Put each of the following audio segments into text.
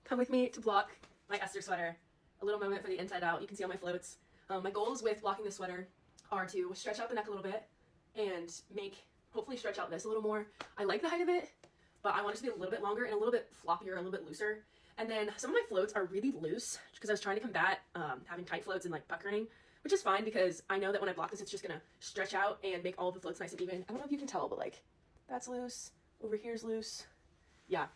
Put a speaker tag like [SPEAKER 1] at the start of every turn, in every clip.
[SPEAKER 1] Come with me to block my Esther sweater. A little moment for the inside out. You can see all my floats. My goals with blocking the sweater are to stretch out the neck a little bit and hopefully stretch out this a little more. I like the height of it, but I want it to be a little bit longer and a little bit floppier, a little bit looser. And then some of my floats are really loose because I was trying to combat having tight floats and like puckering, which is fine because I know that when I block this, it's just gonna stretch out and make all of the floats nice and even. I don't know if you can tell, but like that's loose. Over here's loose. Yeah.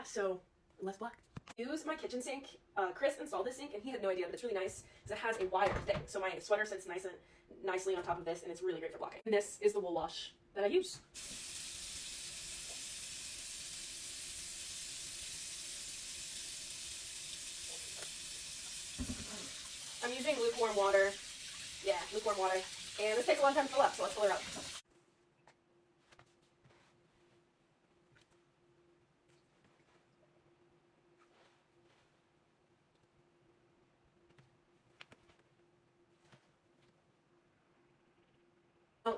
[SPEAKER 1] So let's block. Use my kitchen sink. Chris installed this sink and he had no idea, but it's really nice because it has a wire thing. So my sweater sits nicely on top of this and it's really great for blocking. And this is the wool wash that I use. I'm using lukewarm water. Yeah, lukewarm water. And this takes a long time to fill up, so let's fill her up.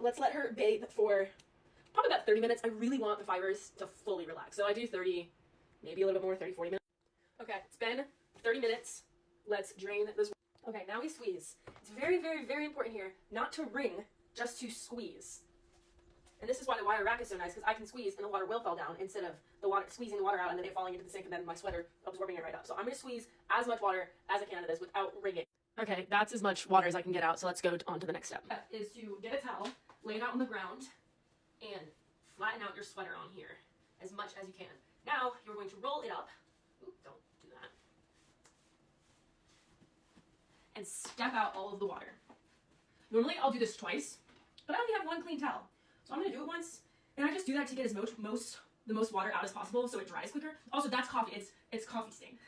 [SPEAKER 1] Let's let her bathe for probably about 30 minutes. I really want the fibers to fully relax. So I do 30, maybe a little bit more, 30, 40 minutes. Okay, it's been 30 minutes. Let's drain this. Okay, now we squeeze. It's very, very, very important here not to wring, just to squeeze. And this is why the wire rack is so nice, because I can squeeze and the water will fall down instead of the water squeezing the water out and then it falling into the sink and then my sweater absorbing it right up. So I'm going to squeeze as much water as I can out of this without wringing. Okay, that's as much water as I can get out, so let's go on to the next step. Is to get a towel, lay it out on the ground, and flatten out your sweater on here as much as you can. Now, you're going to roll it up. Ooh, don't do that. And step out all of the water. Normally, I'll do this twice, but I only have one clean towel. So I'm going to do it once, and I just do that to get the most water out as possible so it dries quicker. Also, that's coffee. It's coffee stain.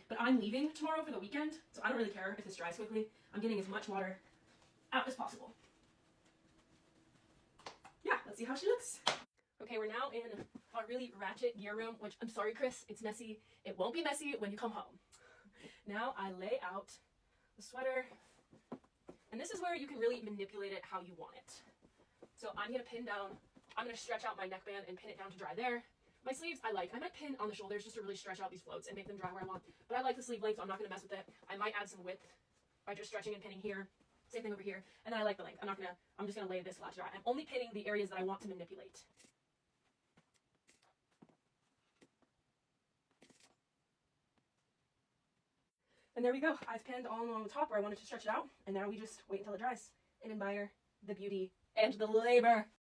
[SPEAKER 1] But I'm leaving tomorrow for the weekend, so I don't really care if this dries quickly. I'm getting as much water out as possible. Yeah, let's see how she looks. Okay, we're now in our really ratchet gear room, which I'm sorry, Chris, it's messy. It won't be messy when you come home. Now I lay out the sweater, and this is where you can really manipulate it how you want it. So I'm going to stretch out my neckband and pin it down to dry there. My sleeves, I might pin on the shoulders just to really stretch out these floats and make them dry where I want. But I like the sleeve length, so I'm not going to mess with it. I might add some width by just stretching and pinning here. Same thing over here. And then I like the length. I'm just going to lay this flat to dry. I'm only pinning the areas that I want to manipulate. And there we go. I've pinned all along the top where I wanted to stretch it out. And now we just wait until it dries and admire the beauty and the labor.